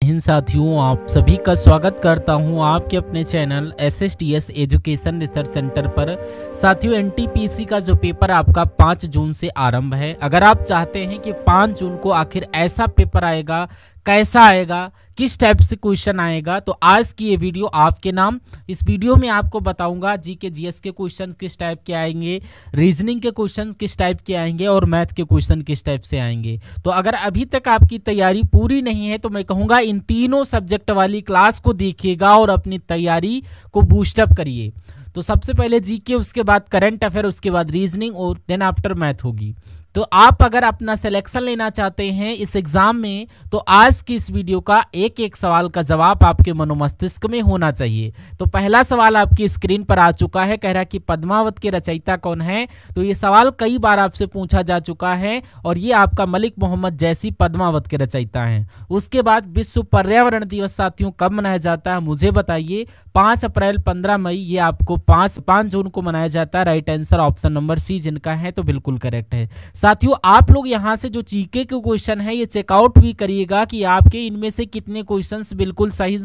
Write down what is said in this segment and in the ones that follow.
हिंद साथियों, आप सभी का स्वागत करता हूं आपके अपने channel SSTS education research centre पर। साथियों, NTPC का जो पेपर आपका 5 जून से आरंभ है। अगर आप चाहते हैं कि 5 जून को आखिर ऐसा पेपर आएगा, कैसा आएगा, किस टाइप से क्वेश्चन आएगा, तो आज की ये वीडियो आपके नाम। इस वीडियो में आपको बताऊंगा जीके जीएस के क्वेश्चन किस टाइप के आएंगे, रीजनिंग के क्वेश्चन किस टाइप के आएंगे और मैथ के क्वेश्चन किस टाइप से आएंगे। तो अगर अभी तक आपकी तैयारी पूरी नहीं है तो मैं कहूँगा इन तीनों सब्जेक्ट वाली क्लास को देखिएगा और अपनी तैयारी को बूस्टअप करिए। तो सबसे पहले जीके, उसके बाद करंट अफेयर, उसके बाद रीजनिंग और देन आफ्टर मैथ होगी। तो आप अगर अपना सिलेक्शन लेना चाहते हैं इस एग्जाम में तो आज की इस वीडियो का एक एक सवाल का जवाब आपके मनोमस्तिष्क में होना चाहिए। तो पहला सवाल आपकी स्क्रीन पर आ चुका है, कह रहा कि पद्मावत के रचयिता कौन है। तो ये सवाल कई बार आपसे पूछा जा चुका है और ये आपका मलिक मोहम्मद जैसी पद्मावत के रचयिता हैं। उसके बाद विश्व पर्यावरण दिवस साथियों कब मनाया जाता है मुझे बताइए। 5 अप्रैल, 15 मई, ये आपको 5 जून को मनाया जाता है। Right answer option number C जिनका है तो बिल्कुल करेक्ट है। साथियों, आप लोग यहां से जो जीके के क्वेश्चन है ये चेकआउट भी करिएगा कि आपके इनमें से कितने क्वेश्चंस बिल्कुल सही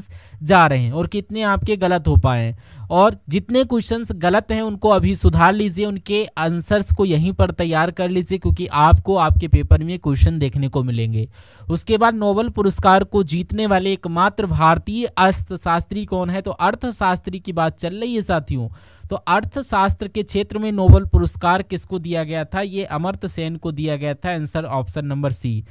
जा रहे हैं और कितने आपके गलत हो पाए, और जितने क्वेश्चंस गलत हैं उनको अभी सुधार लीजिए, उनके आंसर्स को यहीं पर तैयार कर लीजिए क्योंकि आपको आपके पेपर में क्वेश्चन देखने को मिलेंगे। उसके बाद नोबेल पुरस्कार को जीतने वाले एकमात्र भारतीय अर्थशास्त्री कौन है। तो अर्थशास्त्री की बात चल रही है साथियों। तो अर्थशास्त्र के क्षेत्र में नोबेल पुरस्कार किसको दिया गया था, ये अमर्त्य सेन को दिया गया था। Answer option number C.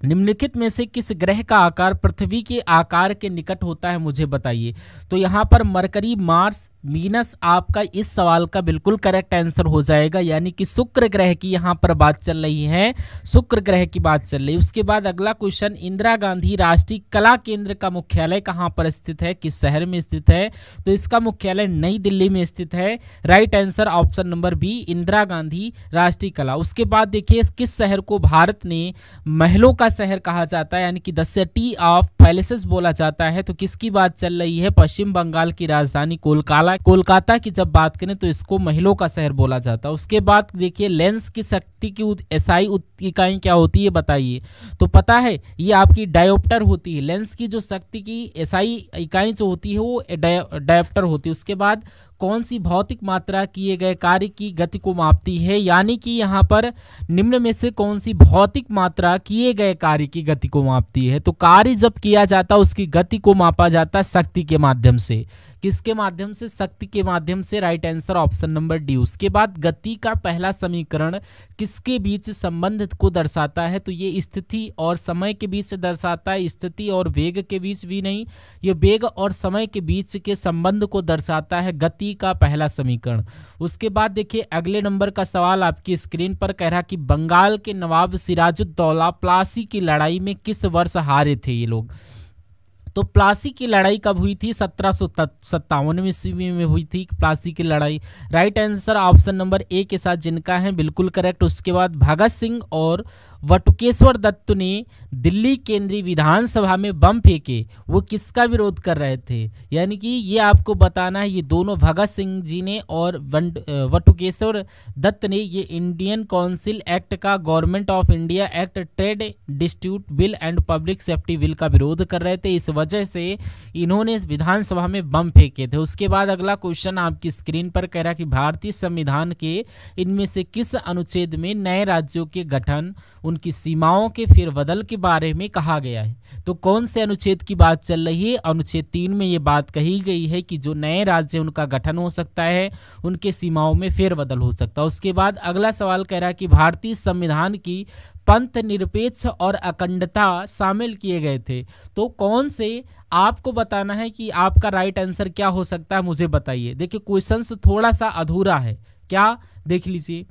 निम्नलिखित में से किस ग्रह का आकार पृथ्वी के आकार के निकट होता है मुझे बताइए। तो यहाँ पर मरकरी, मार्स, वीनस आपका इस सवाल का बिल्कुल करेक्ट आंसर हो जाएगा, यानी कि शुक्र ग्रह की यहाँ पर बात चल रही है, शुक्र ग्रह की बात चल रही है। उसके बाद अगला क्वेश्चन, इंदिरा गांधी राष्ट्रीय कला केंद्र का मुख्यालय कहाँ पर स्थित है, किस शहर में स्थित है। तो इसका मुख्यालय नई दिल्ली में स्थित है। Right answer option number B, Indira Gandhi राष्ट्रीय कला। उसके बाद देखिए किस शहर को भारत ने महलों का शहर कहा जाता है, यानी कि द सिटी ऑफ पैलेसेस बोला जाता है। तो किसकी बात चल रही है, पश्चिम बंगाल की राजधानी कोलकाता की जब बात करें तो इसको महलों का शहर बोला जाता है। उसके बाद देखिए लेंस की शक्ति की एसआई इकाई क्या होती है बताइए। तो पता है ये आपकी डायोप्टर होती है। लेंस की जो शक्ति की एसआई इकाई जो होती है वो डायोप्टर होती है। उसके बाद कौन सी भौतिक मात्रा किए गए कार्य की गति को मापती है, यानी कि यहाँ पर निम्न में से कौन सी भौतिक मात्रा किए गए कार्य की गति को मापती है। तो कार्य जब किया जाता है उसकी गति को मापा जाता है शक्ति के माध्यम से। किसके माध्यम से, शक्ति के माध्यम से। Right answer option number D. उसके बाद गति का पहला समीकरण किसके बीच संबंध को दर्शाता है। तो ये स्थिति और समय के बीच दर्शाता है, स्थिति और वेग के बीच भी नहीं, ये वेग और समय के बीच के संबंध को दर्शाता है गति का पहला समीकरण। उसके बाद देखिए अगले नंबर का सवाल आपकी स्क्रीन पर, कह रहा कि बंगाल के नवाब सिराजुद्दौला प्लासी की लड़ाई में किस वर्ष हारे थे ये लोग। तो प्लासी की लड़ाई कब हुई थी, 1757 ईस्वी में हुई थी प्लासी की लड़ाई। Right answer option number A के साथ जिनका है बिल्कुल करेक्ट। उसके बाद भगत सिंह और वटुकेश्वर दत्त ने दिल्ली केंद्रीय विधानसभा में बम फेंके, वो किसका विरोध कर रहे थे, यानी कि ये आपको बताना है। ये दोनों भगत सिंह जी ने और वटुकेश्वर दत्त ने ये इंडियन काउंसिल एक्ट का, government of India act, trade dispute bill and public safety bill का विरोध कर रहे थे। इस वजह से इन्होंने विधानसभा में बम फेंके थे। उसके बाद अगला क्वेश्चन आपकी स्क्रीन पर, कह रहा कि भारतीय संविधान के इनमें से किस अनुच्छेद में नए राज्यों के गठन, उनकी सीमाओं के फेरबदल के बारे में कहा गया है। तो कौन से अनुच्छेद की बात चल रही है, अनुच्छेद 3 में ये बात कही गई है कि जो नए राज्य उनका गठन हो सकता है, उनके सीमाओं में फेरबदल हो सकता है। उसके बाद अगला सवाल कह रहा है कि भारतीय संविधान की पंथ निरपेक्ष और अखंडता शामिल किए गए थे। तो कौन से, आपको बताना है कि आपका राइट आंसर क्या हो सकता है मुझे बताइए। देखिए क्वेश्चन थोड़ा सा अधूरा है, क्या देख लीजिए।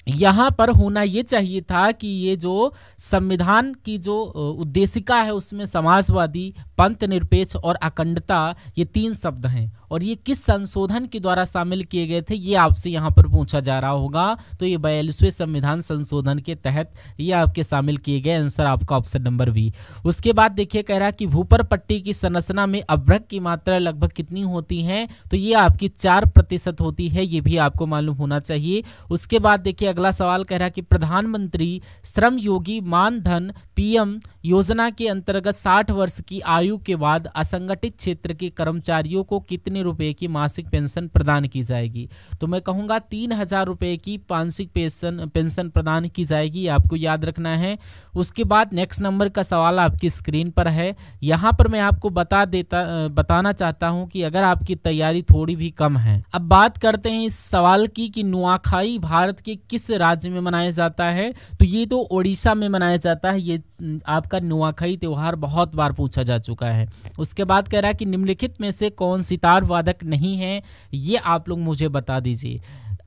यहाँ पर होना ये चाहिए था कि ये जो संविधान की जो उद्देशिका है उसमें समाजवादी, पंथ निरपेक्ष और अखंडता ये 3 शब्द हैं, और ये किस संशोधन के द्वारा शामिल किए गए थे ये आपसे यहाँ पर पूछा जा रहा होगा। तो ये 42वें संविधान संशोधन के तहत ये आपके शामिल किए गए। आंसर आपका ऑप्शन नंबर बी। उसके बाद देखिए कह रहा है कि भूपर पट्टी की संरचना में अभ्रक की मात्रा लगभग कितनी होती है। तो ये आपकी 4% होती है, ये भी आपको मालूम होना चाहिए। उसके बाद देखिए अगला सवाल कह रहा है कि प्रधानमंत्री श्रम योगी मानधन पीएम योजना के अंतर्गत 60 वर्ष की आयु के बाद असंगठित क्षेत्र के कर्मचारियों को कितने रुपए की मासिक पेंशन प्रदान की जाएगी? तो मैं कहूँगा 3000 रुपये की मासिक पेंशन प्रदान की जाएगी, आपको याद रखना है। उसके बाद नेक्स्ट नंबर का सवाल आपकी स्क्रीन पर है। यहाँ पर मैं आपको बताना चाहता हूँ कि अगर आपकी तैयारी थोड़ी भी कम है। अब बात करते हैं इस सवाल की कि नुआखाई भारत के किस राज्य में मनाया जाता है? तो ये तो ओडिशा में मनाया जाता है। ये आपका नुआखाई त्योहार बहुत बार पूछा जा चुका है। उसके बाद कह रहा है कि निम्नलिखित में से कौन सितार वादक नहीं है, ये आप लोग मुझे बता दीजिए।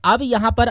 अब यहाँ पर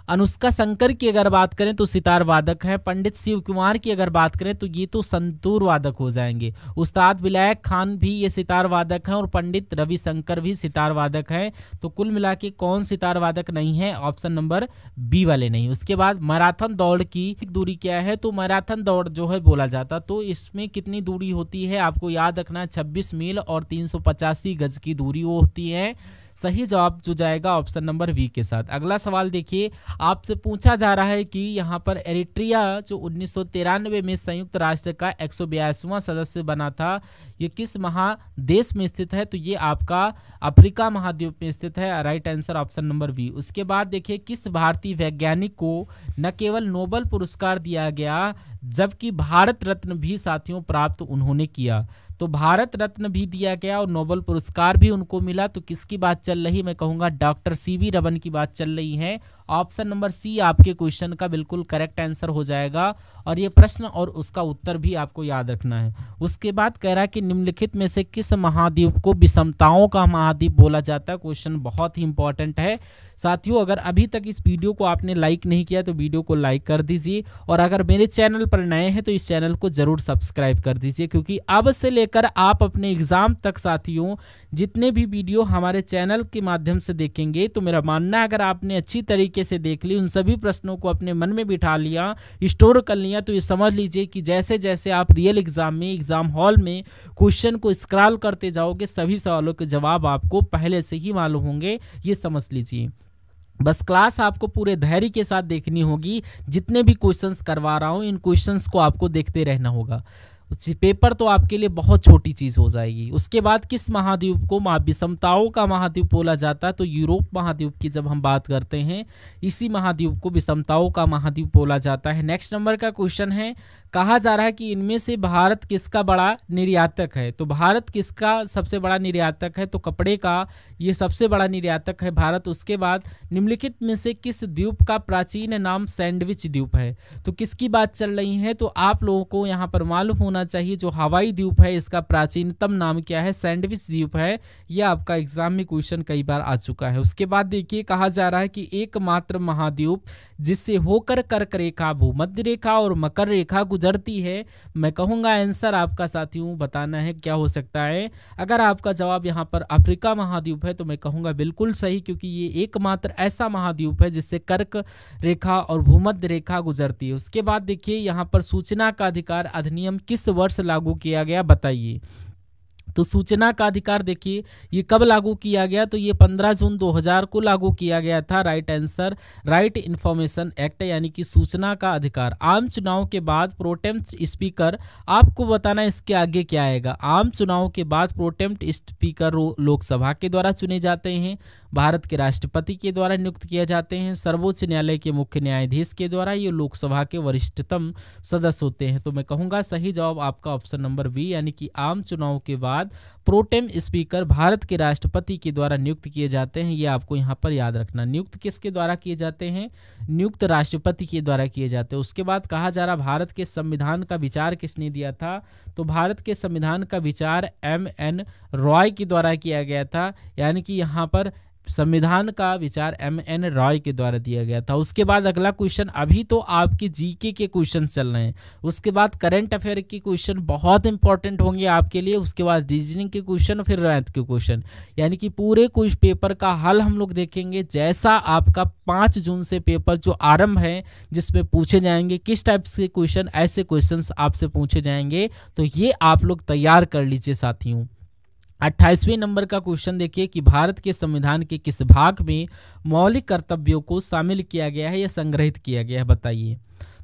अनुष्का शंकर की अगर बात करें तो सितार वादक है। पंडित शिव कुमार की अगर बात करें तो ये तो संतूर वादक हो जाएंगे। उस्ताद विलायक खान भी ये सितार वादक हैं और पंडित रविशंकर भी सितार वादक हैं। तो कुल मिला के कौन सितार वादक नहीं है? ऑप्शन नंबर बी वाले नहीं। उसके बाद मैराथन दौड़ की दूरी क्या है? तो मैराथन दौड़ जो है बोला जाता, तो इसमें कितनी दूरी होती है आपको याद रखना है, 26 मील और 385 गज की दूरी वो होती है। सही जवाब जो जाएगा ऑप्शन नंबर बी के साथ। अगला सवाल देखिए, आपसे पूछा जा रहा है कि यहाँ पर एरिट्रिया जो 1993 में संयुक्त राष्ट्र का 182वां सदस्य बना था, ये किस महादेश में स्थित है? तो ये आपका अफ्रीका महाद्वीप में स्थित है। Right answer option number B. उसके बाद देखिए, किस भारतीय वैज्ञानिक को न केवल नोबेल पुरस्कार दिया गया जबकि भारत रत्न भी साथियों प्राप्त उन्होंने किया? तो भारत रत्न भी दिया गया और नोबेल पुरस्कार भी उनको मिला। तो किसकी बात चल रही? मैं कहूँगा डॉक्टर सीवी रमन की बात चल रही है। ऑप्शन नंबर सी आपके क्वेश्चन का बिल्कुल करेक्ट आंसर हो जाएगा और ये प्रश्न और उसका उत्तर भी आपको याद रखना है। उसके बाद कह रहा है कि निम्नलिखित में से किस महाद्वीप को विषमताओं का महाद्वीप बोला जाता है? क्वेश्चन बहुत ही इंपॉर्टेंट है साथियों। अगर अभी तक इस वीडियो को आपने लाइक नहीं किया तो वीडियो को लाइक कर दीजिए और अगर मेरे चैनल पर नए हैं तो इस चैनल को जरूर सब्सक्राइब कर दीजिए, क्योंकि अब से लेकर आप अपने एग्जाम तक साथियों जितने भी वीडियो हमारे चैनल के माध्यम से देखेंगे, तो मेरा मानना है अगर आपने अच्छी तरीके से देख ली, उन सभी प्रश्नों को अपने मन में बिठा लिया, स्टोर कर लिया, तो ये समझ लीजिए कि जैसे जैसे आप रियल एग्जाम में एग्जाम हॉल में क्वेश्चन को स्क्रॉल करते जाओगे, सभी सवालों के जवाब आपको पहले से ही मालूम होंगे, ये समझ लीजिए। बस क्लास आपको पूरे धैर्य के साथ देखनी होगी। जितने भी क्वेश्चंस करवा रहा हूँ इन क्वेश्चंस को आपको देखते रहना होगा। पेपर तो आपके लिए बहुत छोटी चीज हो जाएगी। उसके बाद किस महाद्वीप को विषमताओं का महाद्वीप बोला जाता है? तो यूरोप महाद्वीप की जब हम बात करते हैं, इसी महाद्वीप को विषमताओं का महाद्वीप बोला जाता है। नेक्स्ट नंबर का क्वेश्चन है, कहा जा रहा है कि इनमें से भारत किसका बड़ा निर्यातक है? तो भारत किसका सबसे बड़ा निर्यातक है? तो कपड़े का ये सबसे बड़ा निर्यातक है भारत। उसके बाद निम्नलिखित में से किस द्वीप का प्राचीन नाम सैंडविच द्वीप है? तो किसकी बात चल रही है? तो आप लोगों को यहाँ पर मालूम होना चाहिए, जो हवाई द्वीप है इसका प्राचीनतम नाम क्या है? सैंडविच द्वीप है। यह आपका एग्जाम में क्वेश्चन कई बार आ चुका है। उसके बाद देखिए, कहा जा रहा है कि एकमात्र महाद्वीप जिससे होकर कर्क रेखा, भूमध्य रेखा और मकर रेखा गुजरती है, मैं कहूंगा आंसर आपका साथियों बताना है क्या हो सकता है। अगर आपका जवाब यहाँ पर अफ्रीका महाद्वीप है तो मैं कहूंगा बिल्कुल सही, क्योंकि ये एकमात्र ऐसा महाद्वीप है जिससे कर्क रेखा और भूमध्य रेखा गुजरती है। उसके बाद देखिए, यहाँ पर सूचना का अधिकार अधिनियम किस वर्ष लागू किया गया, बताइए। तो सूचना का अधिकार देखिए ये कब लागू किया गया? तो ये 15 जून 2000 को लागू किया गया था। Right answer right information act, यानी कि सूचना का अधिकार। आम चुनाव के बाद प्रोटेम्प्ट स्पीकर, आपको बताना इसके आगे क्या आएगा। आम चुनाव के बाद प्रोटेम्प्ट स्पीकर लोकसभा के द्वारा चुने जाते हैं, भारत के राष्ट्रपति के द्वारा नियुक्त किए जाते हैं, सर्वोच्च न्यायालय के मुख्य न्यायाधीश के द्वारा, ये लोकसभा के वरिष्ठतम सदस्य होते हैं। तो मैं कहूँगा सही जवाब आपका ऑप्शन नंबर बी, यानी कि आम चुनाव के बाद प्रोटेम स्पीकर भारत के राष्ट्रपति के द्वारा नियुक्त किए जाते हैं। ये आपको यहाँ पर याद रखना। नियुक्त किसके द्वारा किए जाते हैं? नियुक्त राष्ट्रपति के द्वारा किए जाते हैं। उसके बाद कहा जा रहा भारत के संविधान का विचार किसने दिया था? तो भारत के संविधान का विचार M.N. रॉय के द्वारा किया गया था, यानी कि यहाँ पर संविधान का विचार M.N. रॉय के द्वारा दिया गया था। उसके बाद अगला क्वेश्चन, अभी तो आपके जीके के क्वेश्चन चल रहे हैं, उसके बाद करंट अफेयर के क्वेश्चन बहुत इंपॉर्टेंट होंगे आपके लिए। उसके बाद रीजनिंग के क्वेश्चन, फिर मैथ के क्वेश्चन, यानी कि पूरे कुछ पेपर का हल हम लोग देखेंगे। जैसा आपका 5 जून से पेपर जो आरंभ है, जिसमें पूछे जाएंगे किस टाइप के क्वेश्चन, ऐसे क्वेश्चन आपसे पूछे जाएंगे, तो ये आप लोग तैयार कर लीजिए साथियों। 28वें नंबर का क्वेश्चन देखिए कि भारत के संविधान के किस भाग में मौलिक कर्तव्यों को शामिल किया गया है या संग्रहित किया गया है, बताइए।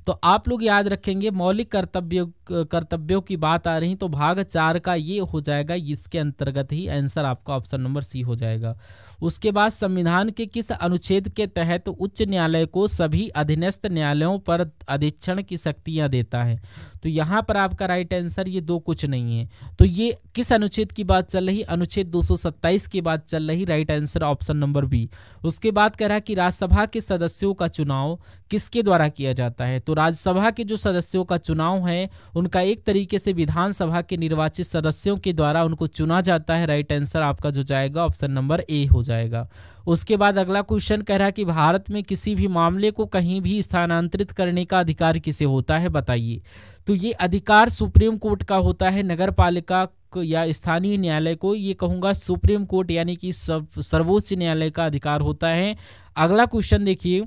तो आप लोग याद रखेंगे मौलिक कर्तव्यों की बात आ रही तो भाग 4 का ये हो जाएगा, इसके अंतर्गत ही आंसर आपका ऑप्शन नंबर सी हो जाएगा। उसके बाद संविधान के किस अनुच्छेद के तहत उच्च न्यायालय को सभी अधीनस्थ न्यायालयों पर अधीक्षण की शक्तियां देता है? तो यहाँ पर आपका राइट आंसर ये दो कुछ नहीं है। तो ये किस अनुच्छेद की बात चल रही? अनुच्छेद 227 की बात चल रही। Right answer option number B. उसके बाद कह रहा है कि राज्यसभा के सदस्यों का चुनाव किसके द्वारा किया जाता है? तो राज्यसभा के जो सदस्यों का चुनाव है उनका एक तरीके से विधानसभा के निर्वाचित सदस्यों के द्वारा उनको चुना जाता है। राइट आंसर आपका जो जाएगा ऑप्शन नंबर ए हो जाएगा। उसके बाद अगला क्वेश्चन कह रहा है कि भारत में किसी भी मामले को कहीं भी स्थानांतरित करने का अधिकार किसे होता है, बताइए। तो ये अधिकार सुप्रीम कोर्ट का होता है, नगर पालिका या स्थानीय न्यायालय को, ये कहूँगा सुप्रीम कोर्ट यानी कि सर्वोच्च न्यायालय का अधिकार होता है। अगला क्वेश्चन देखिए,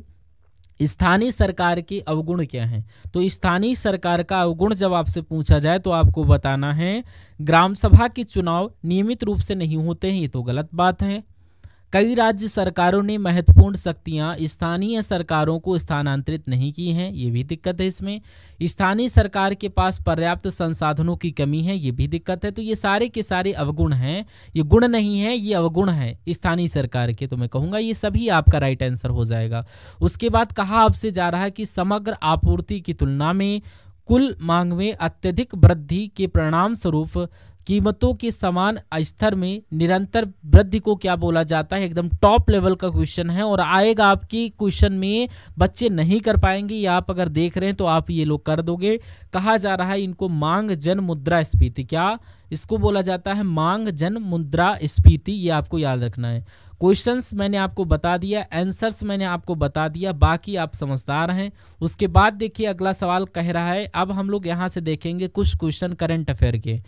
स्थानीय सरकार के अवगुण क्या हैं? तो स्थानीय सरकार का अवगुण जब आपसे पूछा जाए तो आपको बताना है ग्राम सभा के चुनाव नियमित रूप से नहीं होते हैं, ये तो गलत बात है। कई राज्य सरकारों ने महत्वपूर्ण शक्तियां स्थानीय सरकारों को स्थानांतरित नहीं की हैं, ये भी दिक्कत है इसमें। स्थानीय सरकार के पास पर्याप्त संसाधनों की कमी है, ये भी दिक्कत है। तो ये सारे के सारे अवगुण हैं, ये गुण नहीं है, ये अवगुण है स्थानीय सरकार के। तो मैं कहूँगा ये सभी आपका राइट आंसर हो जाएगा। उसके बाद कहा आपसे जा रहा है कि समग्र आपूर्ति की तुलना में कुल मांग में अत्यधिक वृद्धि के परिणाम स्वरूप कीमतों के समान स्तर में निरंतर वृद्धि को क्या बोला जाता है? एकदम टॉप लेवल का क्वेश्चन है और आएगा आपकी क्वेश्चन में, बच्चे नहीं कर पाएंगे, या आप अगर देख रहे हैं तो आप ये लोग कर दोगे। कहा जा रहा है इनको मांग जन मुद्रा स्फीति, क्या इसको बोला जाता है? मांग जन मुद्रा स्फीति, ये आपको याद रखना है। क्वेश्चंस मैंने आपको बता दिया, आंसर्स मैंने आपको बता दिया, बाकी आप समझदार हैं। उसके बाद देखिए अगला सवाल कह रहा है, अब हम लोग यहाँ से देखेंगे कुछ क्वेश्चन करंट अफेयर के।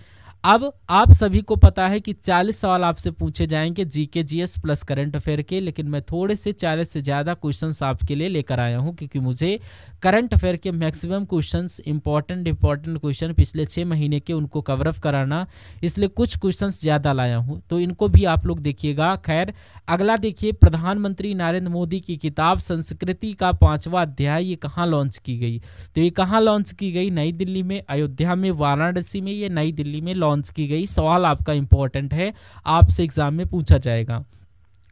अब आप सभी को पता है कि 40 सवाल आपसे पूछे जाएंगे GK GS plus current affair के, लेकिन मैं थोड़े से 40 से ज़्यादा क्वेश्चंस आपके लिए लेकर आया हूं क्योंकि मुझे करंट अफेयर के मैक्सिमम क्वेश्चंस इंपॉर्टेंट क्वेश्चन पिछले 6 महीने के उनको कवर अप कराना, इसलिए कुछ क्वेश्चंस ज़्यादा लाया हूँ, तो इनको भी आप लोग देखिएगा। खैर अगला देखिए, प्रधानमंत्री नरेंद्र मोदी की किताब संस्कृति का 5वां अध्याय ये कहाँ लॉन्च की गई? तो ये कहाँ लॉन्च की गई? नई दिल्ली में, अयोध्या में, वाराणसी में, ये नई दिल्ली में लॉन्च की गई। सवाल आपका इंपॉर्टेंट है, आपसे एग्जाम में पूछा जाएगा।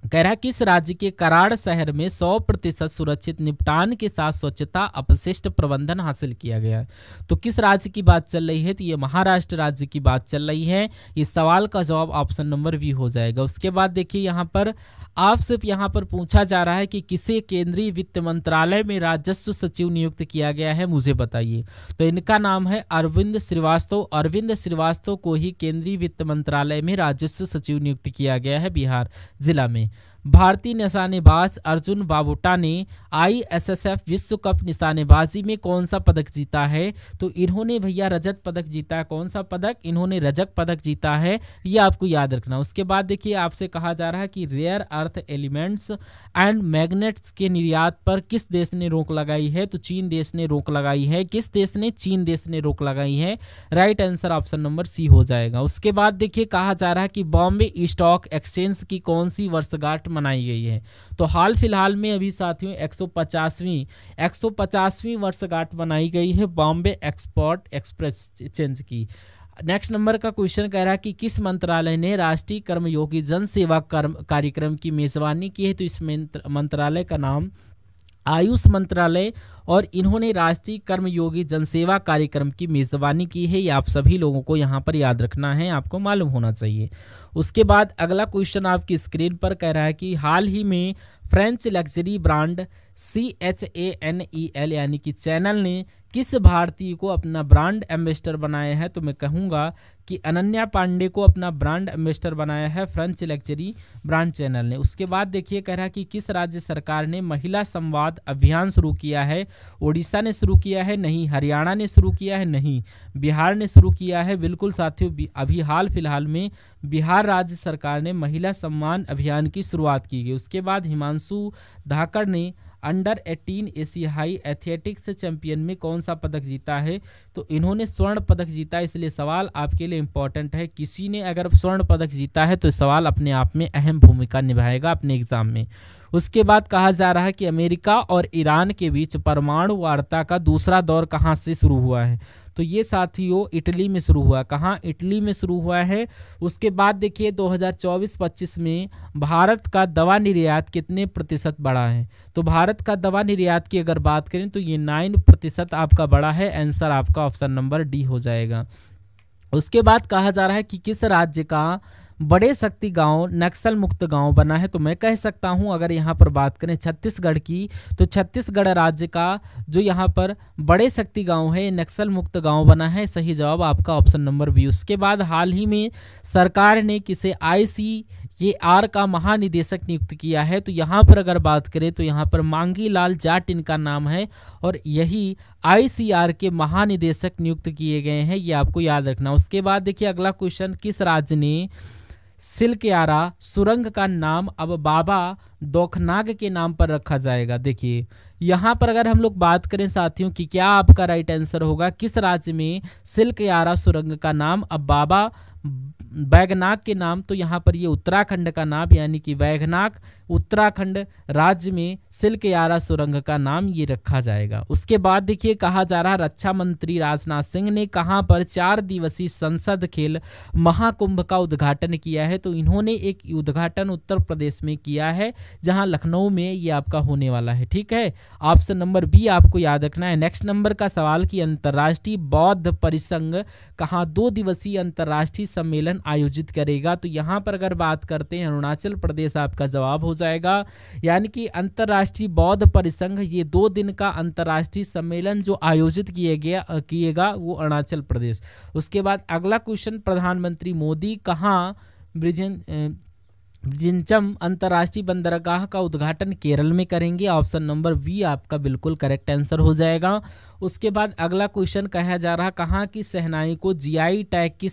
कह रहा किस राज्य के कराड़ शहर में 100% सुरक्षित निपटान के साथ स्वच्छता अपशिष्ट प्रबंधन हासिल किया गया है? तो किस राज्य की बात चल रही है? तो ये महाराष्ट्र राज्य की बात चल रही है। इस सवाल का जवाब ऑप्शन नंबर बी हो जाएगा। उसके बाद देखिए यहाँ पर आपसे यहाँ पर पूछा जा रहा है कि किसे केंद्रीय वित्त मंत्रालय में राजस्व सचिव नियुक्त किया गया है, मुझे बताइए। तो इनका नाम है अरविंद श्रीवास्तव। अरविंद श्रीवास्तव को ही केंद्रीय वित्त मंत्रालय में राजस्व सचिव नियुक्त किया गया है बिहार जिला में। भारतीय निशानेबाज अर्जुन बाबूटा ने ISSF विश्व कप निशानेबाजी में कौन सा पदक जीता है? तो इन्होंने भैया रजत पदक जीता है। कौन सा पदक? इन्होंने रजत पदक जीता है, ये आपको याद रखना। उसके बाद देखिए आपसे कहा जा रहा है कि rare earth elements and magnets के निर्यात पर किस देश ने रोक लगाई है? तो चीन देश ने रोक लगाई है। किस देश ने? चीन देश ने रोक लगाई है। Right answer option number C हो जाएगा। उसके बाद देखिए कहा जा रहा है कि बॉम्बे स्टॉक एक्सचेंज की कौन सी वर्षगांठ मनाई गई है? तो हाल फिलहाल में अभी साथियों 150वीं वर्षगांठ मनाई गई है बॉम्बे एक्सपोर्ट एक्सचेंज की। नेक्स्ट नंबर का क्वेश्चन कह रहा है कि किस मंत्रालय ने राष्ट्रीय कर्मयोगी जन सेवा कार्यक्रम की मेजबानी की है? तो इस मंत्रालय का नाम आयुष मंत्रालय, और इन्होंने राष्ट्रीय कर्मयोगी जनसेवा कार्यक्रम की मेजबानी की है। ये आप सभी लोगों को यहाँ पर याद रखना है, आपको मालूम होना चाहिए। उसके बाद अगला क्वेश्चन आपकी स्क्रीन पर कह रहा है कि हाल ही में फ्रेंच लग्जरी ब्रांड CHANEL यानी कि चैनल ने किस भारतीय को अपना ब्रांड एम्बेसडर बनाया है? तो मैं कहूँगा कि अनन्या पांडे को अपना ब्रांड एम्बेसडर बनाया है फ्रेंच लग्जरी ब्रांड चैनल ने। उसके बाद देखिए कह रहा है कि किस राज्य सरकार ने महिला संवाद अभियान शुरू किया है? ओडिशा ने शुरू किया है? नहीं। हरियाणा ने शुरू किया है? नहीं। बिहार ने शुरू किया है? बिल्कुल साथियों, अभी हाल फिलहाल में बिहार राज्य सरकार ने महिला सम्मान अभियान की शुरुआत की गई। उसके बाद हिमांशु धाकड़ ने अंडर 18 एशियाई एथलेटिक्स चैंपियन में कौन सा पदक जीता है? तो इन्होंने स्वर्ण पदक जीता, इसलिए सवाल आपके लिए इंपॉर्टेंट है। किसी ने अगर स्वर्ण पदक जीता है तो सवाल अपने आप में अहम भूमिका निभाएगा अपने एग्जाम में। उसके बाद कहा जा रहा है कि अमेरिका और ईरान के बीच परमाणु वार्ता का दूसरा दौर कहाँ से शुरू हुआ है? तो ये साथियों इटली में शुरू हुआ। कहाँ? इटली में शुरू हुआ है। उसके बाद देखिए 2024-25 में भारत का दवा निर्यात कितने प्रतिशत बढ़ा है? तो भारत का दवा निर्यात की अगर बात करें तो ये 9% आपका बढ़ा है। आंसर आपका ऑप्शन नंबर डी हो जाएगा। उसके बाद कहा जा रहा है कि किस राज्य का बड़े शक्ति गांव नक्सल मुक्त गांव बना है? तो मैं कह सकता हूं अगर यहां पर बात करें छत्तीसगढ़ की, तो छत्तीसगढ़ राज्य का जो यहां पर बड़े शक्ति गांव है नक्सल मुक्त गांव बना है। सही जवाब आपका ऑप्शन नंबर बी। उसके बाद हाल ही में सरकार ने किसे ICAR का महानिदेशक नियुक्त किया है? तो यहाँ पर अगर बात करें तो यहाँ पर मांगी लाल जाट इनका नाम है और यही ICAR के महानिदेशक नियुक्त किए गए हैं, ये आपको याद रखना। उसके बाद देखिए अगला क्वेश्चन, किस राज्य ने सिल्कयारा सुरंग का नाम अब बाबा दौखनाग के नाम पर रखा जाएगा? देखिए यहाँ पर अगर हम लोग बात करें साथियों कि क्या आपका राइट आंसर होगा, किस राज्य में सिल्कयारा सुरंग का नाम अब बाबा वैगनाक के नाम? तो यहाँ पर ये उत्तराखंड का नाम, यानी कि वैगनाक उत्तराखंड राज्य में सिल्कयारा सुरंग का नाम ये रखा जाएगा। उसके बाद देखिए कहा जा रहा रक्षा मंत्री राजनाथ सिंह ने कहाँ पर 4 दिवसीय संसद खेल महाकुंभ का उद्घाटन किया है? तो इन्होंने एक उद्घाटन उत्तर प्रदेश में किया है, जहां लखनऊ में ये आपका होने वाला है। ठीक है, ऑप्शन नंबर बी आपको याद रखना है। नेक्स्ट नंबर का सवाल कि अंतर्राष्ट्रीय बौद्ध परिसंघ कहाँ 2 दिवसीय अंतर्राष्ट्रीय सम्मेलन आयोजित करेगा? तो यहाँ पर अगर बात करते हैं अरुणाचल प्रदेश आपका जवाब हो जाएगा, यानी कि अंतर्राष्ट्रीय बौद्ध परिसंघ ये 2 दिन का अंतर्राष्ट्रीय सम्मेलन जो आयोजित किएगा वो अरुणाचल प्रदेश। उसके बाद अगला क्वेश्चन, प्रधानमंत्री मोदी कहाँ ब्रिजिंचम अंतर्राष्ट्रीय बंदरगाह का उद्घाटन केरल में करेंगे? ऑप्शन नंबर बी आपका बिल्कुल करेक्ट आंसर हो जाएगा। उसके बाद अगला क्वेश्चन कहा जा रहा कहाँ की शहनाई को GI टैग की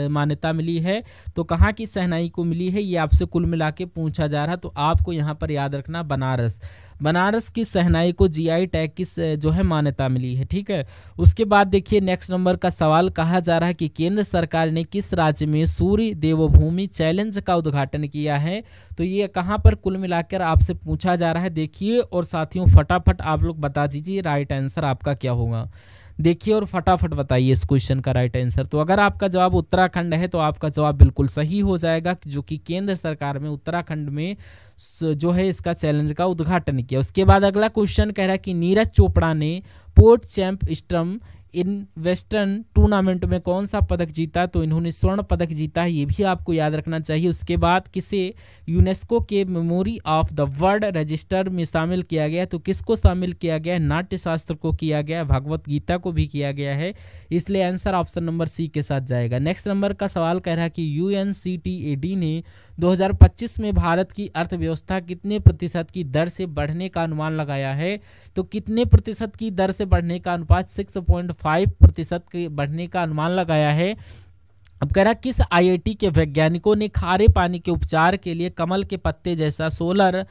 मान्यता मिली है? तो कहाँ की शहनाई को मिली है ये आपसे कुल मिला के पूछा जा रहा, तो आपको यहाँ पर याद रखना बनारस की शहनाई को GI टैग की जो है मान्यता मिली है। ठीक है, उसके बाद देखिए नेक्स्ट नंबर का सवाल कहा जा रहा है कि केंद्र सरकार ने किस राज्य में सूर्य देवभूमि चैलेंज का उद्घाटन किया है? तो ये कहाँ पर कुल मिलाकर आपसे पूछा जा रहा है, देखिए और साथियों फटाफट आप लोग बता दीजिए राइट आंसर आपका क्या होगा। देखिए और फटाफट बताइए इस क्वेश्चन का राइट आंसर। तो अगर आपका जवाब उत्तराखंड है तो आपका जवाब बिल्कुल सही हो जाएगा, जो कि केंद्र सरकार में उत्तराखंड में जो है इसका चैलेंज का उद्घाटन किया। उसके बाद अगला क्वेश्चन कह रहा है कि नीरज चोपड़ा ने port champ स्ट्रम in western tournament में कौन सा पदक जीता? तो इन्होंने स्वर्ण पदक जीता है, ये भी आपको याद रखना चाहिए। उसके बाद किसे यूनेस्को के memory of the world register में शामिल किया गया? तो किसको शामिल किया गया? नाट्य शास्त्र को किया गया, भगवत गीता को भी किया गया है, इसलिए आंसर ऑप्शन नंबर सी के साथ जाएगा। नेक्स्ट नंबर का सवाल कह रहा है कि UNCTAD ने 2025 में भारत की अर्थव्यवस्था कितने प्रतिशत की दर से बढ़ने का अनुमान लगाया है? तो कितने प्रतिशत की दर से बढ़ने का अनुपात? 6.5% के बढ़ने का अनुमान लगाया है। अब कह रहा किस IIT के वैज्ञानिकों ने खारे पानी के उपचार के लिए कमल के पत्ते जैसा सोलर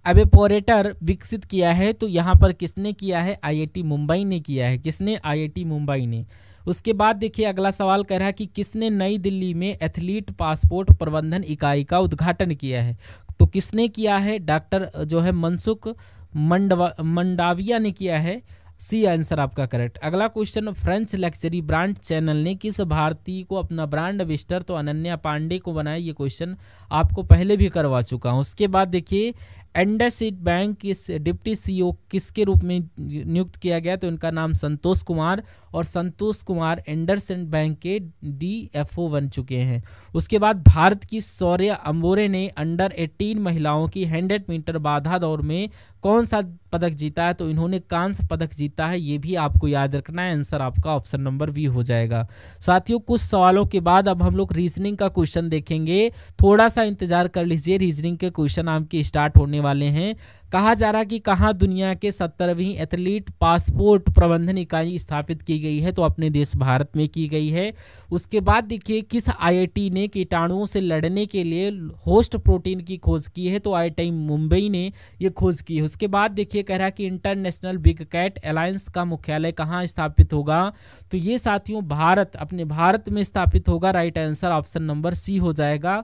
एवेपोरेटर विकसित किया है? तो यहाँ पर किसने किया है? IIT मुंबई ने किया है। किसने? IIT मुंबई ने। उसके बाद देखिए अगला सवाल कह रहा है कि किसने नई दिल्ली में एथलीट पासपोर्ट प्रबंधन इकाई का उद्घाटन किया है? तो किसने किया है? डॉक्टर जो है मनसुख मंडाविया ने किया है। सी आंसर आपका करेक्ट। अगला question, French luxury brand channel ने किस भारतीय को अपना ब्रांड एम्बेसडर? तो अनन्या पांडे को बनाया। ये क्वेश्चन आपको पहले भी करवा चुका हूँ। उसके बाद देखिए इंडसइंड बैंक के डिप्टी CEO किसके रूप में नियुक्त किया गया? तो इनका नाम संतोष कुमार, और संतोष कुमार इंडसइंड बैंक के DFO बन चुके हैं। उसके बाद भारत की शौर्य अंबोरे ने अंडर 18 महिलाओं की 100 मीटर बाधा दौड़ में कौन सा पदक जीता है? तो इन्होंने कांस्य पदक जीता है, ये भी आपको याद रखना है। आंसर आपका ऑप्शन नंबर बी हो जाएगा। साथियों कुछ सवालों के बाद अब हम लोग रीजनिंग का क्वेश्चन देखेंगे, थोड़ा सा इंतजार कर लीजिए, रीजनिंग के क्वेश्चन आपके स्टार्ट होने वाले हैं। कहा जा रहा है कि कहाँ दुनिया के 17वीं एथलीट पासपोर्ट प्रबंधन इकाई स्थापित की गई है, तो अपने देश भारत में की गई है। उसके बाद देखिए किस आईआईटी ने कीटाणुओं से लड़ने के लिए होस्ट प्रोटीन की खोज की है, तो आईआईटी मुंबई ने ये खोज की है। उसके बाद देखिए कह रहा है कि इंटरनेशनल बिग कैट अलायंस का मुख्यालय कहाँ स्थापित होगा, तो ये साथियों भारत, अपने भारत में स्थापित होगा। Right answer option number C हो जाएगा।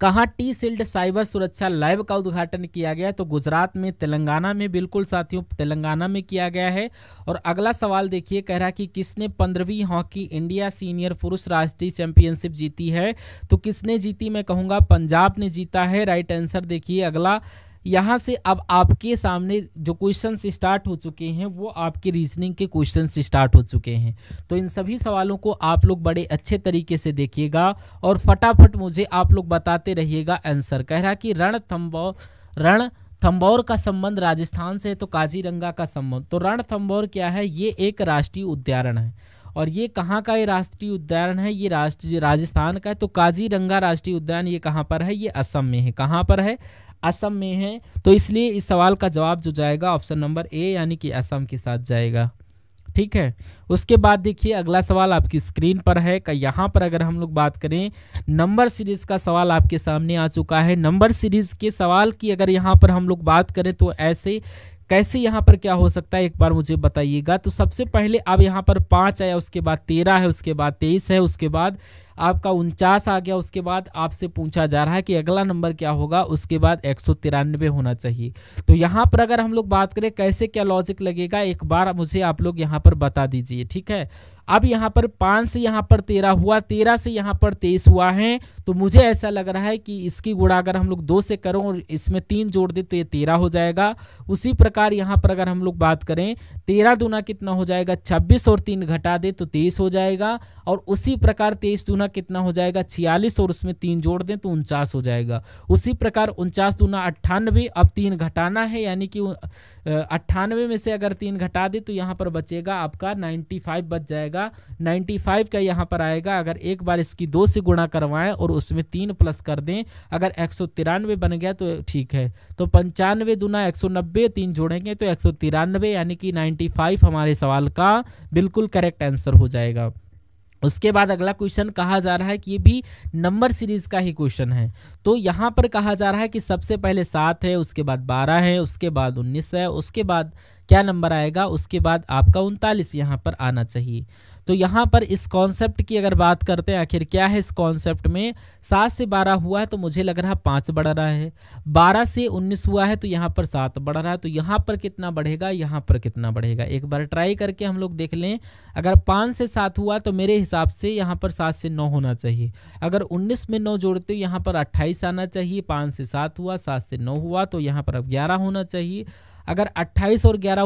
कहाँ टी शील्ड साइबर सुरक्षा लैब का उद्घाटन किया गया, तो गुजरात में, तेलंगाना में, बिल्कुल साथियों तेलंगाना में किया गया है। और अगला सवाल देखिए कह रहा कि किसने 15वीं हॉकी इंडिया सीनियर पुरुष राष्ट्रीय चैंपियनशिप जीती है, तो किसने जीती, मैं कहूँगा पंजाब ने जीता है। राइट आंसर देखिए अगला। यहाँ से अब आपके सामने जो क्वेश्चंस स्टार्ट हो चुके हैं वो आपके रीजनिंग के क्वेश्चंस स्टार्ट हो चुके हैं, तो इन सभी सवालों को आप लोग बड़े अच्छे तरीके से देखिएगा और फटाफट मुझे आप लोग बताते रहिएगा आंसर। कह रहा कि रणथंभौर का संबंध राजस्थान से, तो काजीरंगा का संबंध, तो रणथंभौर क्या है, ये एक राष्ट्रीय उद्यान है। और ये कहाँ का ये राष्ट्रीय उद्यान है, ये राजस्थान का है। तो काजीरंगा राष्ट्रीय उद्यान ये कहाँ पर है, ये असम में है। कहाँ पर है, असम में है। तो इसलिए इस सवाल का जवाब जो जाएगा ऑप्शन नंबर ए यानी कि असम के साथ जाएगा। ठीक है। उसके बाद देखिए अगला सवाल आपकी स्क्रीन पर है। यहाँ पर अगर हम लोग बात करें नंबर सीरीज का सवाल आपके सामने आ चुका है। नंबर सीरीज के सवाल की अगर यहाँ पर हम लोग बात करें तो ऐसे कैसे यहाँ पर क्या हो सकता है, एक बार मुझे बताइएगा। तो सबसे पहले अब यहाँ पर 5 आया, उसके बाद 13 है, उसके बाद 23 है, उसके बाद आपका 49 आ गया। उसके बाद आपसे पूछा जा रहा है कि अगला नंबर क्या होगा, उसके बाद 193 होना चाहिए। तो यहाँ पर अगर हम लोग बात करें कैसे क्या लॉजिक लगेगा, एक बार मुझे आप लोग यहाँ पर बता दीजिए। ठीक है। अब यहाँ पर 5 से यहाँ पर 13 हुआ, 13 से यहाँ पर 23 हुआ है, तो मुझे ऐसा लग रहा है कि इसकी गुणा अगर हम लोग 2 से करें और इसमें 3 जोड़ दें तो ये 13 हो जाएगा। उसी प्रकार यहाँ पर अगर हम लोग बात करें 13 दूना कितना हो जाएगा, 26 और 3 घटा दे तो 23 हो जाएगा। और उसी प्रकार 23 दूना कितना हो जाएगा, 46 और उसमें 3 जोड़ दें तो 49 हो जाएगा। उसी प्रकार 49 दूना 98, अब 3 घटाना है यानी कि 98 में से अगर 3 घटा दे तो यहाँ पर बचेगा आपका 95 बच जाएगा। 95 का यहाँ पर आएगा। अगर एक बार इसकी 2 से गुणा करवाएं और उसमें 3 प्लस कर दें, अगर 193 बन गया तो ठीक है। तो 95 दूना 190, 3 जोड़ेंगे तो 193 यानी कि 95 हमारे सवाल का बिल्कुल करेक्ट आंसर हो जाएगा। उसके बाद अगला क्वेश्चन कहा जा रहा है कि ये भी नंबर सीरीज का ही क्वेश्चन है। तो यहाँ पर कहा जा रहा है कि सबसे पहले 7 है, उसके बाद 12 है, उसके बाद 19 है, उसके बाद क्या नंबर आएगा, उसके बाद आपका 39 यहाँ पर आना चाहिए। तो यहाँ पर इस कॉन्सेप्ट की अगर बात करते हैं आखिर क्या है इस कॉन्सेप्ट में, 7 से 12 हुआ है तो मुझे लग रहा है 5 बढ़ रहा है। 12 से 19 हुआ है तो यहाँ पर 7 बढ़ रहा है, तो यहाँ पर कितना बढ़ेगा, यहाँ पर कितना बढ़ेगा, एक बार ट्राई करके हम लोग देख लें। अगर 5 से 7 हुआ तो मेरे हिसाब से यहाँ पर 7 से 9 होना चाहिए। अगर 19 में 9 जोड़ते हो यहाँ पर 28 आना चाहिए। 5 से 7 हुआ, 7 से 9 हुआ तो यहाँ पर अब 11 होना चाहिए। अगर 28 और 11